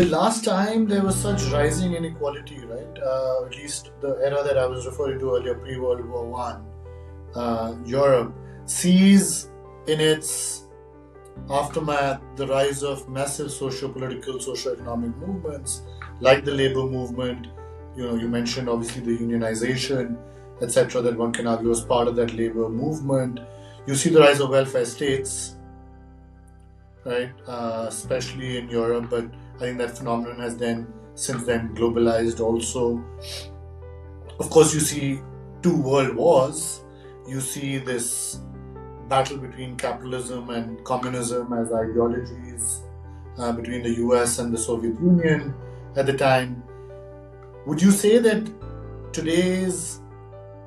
The last time there was such rising inequality, right? At least the era that I was referring to earlier, pre-World War One, Europe sees in its aftermath the rise of massive socio-political, socio-economic movements like the labor movement. You mentioned obviously the unionization, etc., that one can argue was part of that labor movement. You see the rise of welfare states, right? Especially in Europe, but I think that phenomenon has since then globalized also. Of course, you see two world wars. You see this battle between capitalism and communism as ideologies between the US and the Soviet Union at the time. Would you say that today's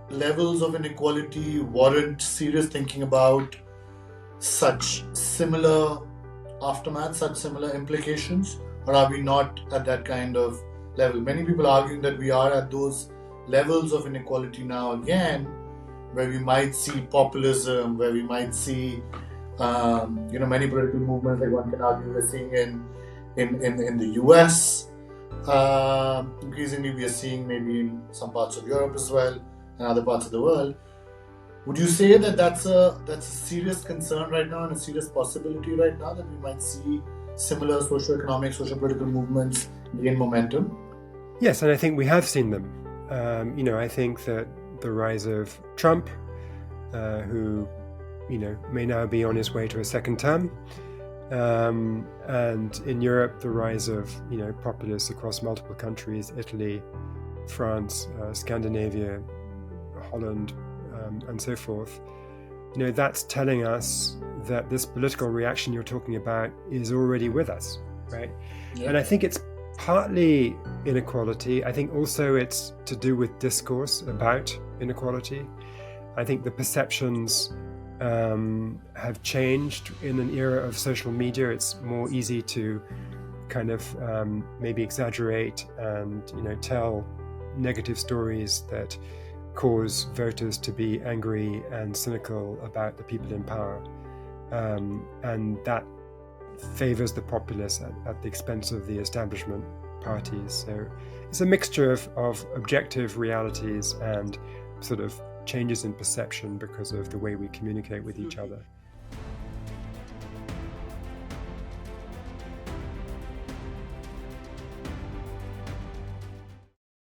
levels of inequality warrant serious thinking about such similar aftermath, such similar implications, or are we not at that kind of level? Many people arguing that we are at those levels of inequality now again, where we might see populism, where we might see many political movements, like one can argue we're seeing in the US. Increasingly we are seeing maybe in some parts of Europe as well and other parts of the world. Would you say that that's a serious concern right now and a serious possibility right now that we might see similar socio-economic, socio-political movements gain momentum? Yes, and I think we have seen them. I think that the rise of Trump, who may now be on his way to a second term, and in Europe the rise of populists across multiple countries, Italy, France, Scandinavia, Holland, and so forth, that's telling us that this political reaction you're talking about is already with us, right? Yeah. And I think it's partly inequality. I think also it's to do with discourse about inequality. I think the perceptions have changed in an era of social media. It's more easy to kind of maybe exaggerate and tell negative stories that cause voters to be angry and cynical about the people in power, and that favors the populace at the expense of the establishment parties. So it's a mixture of objective realities and sort of changes in perception because of the way we communicate with each other.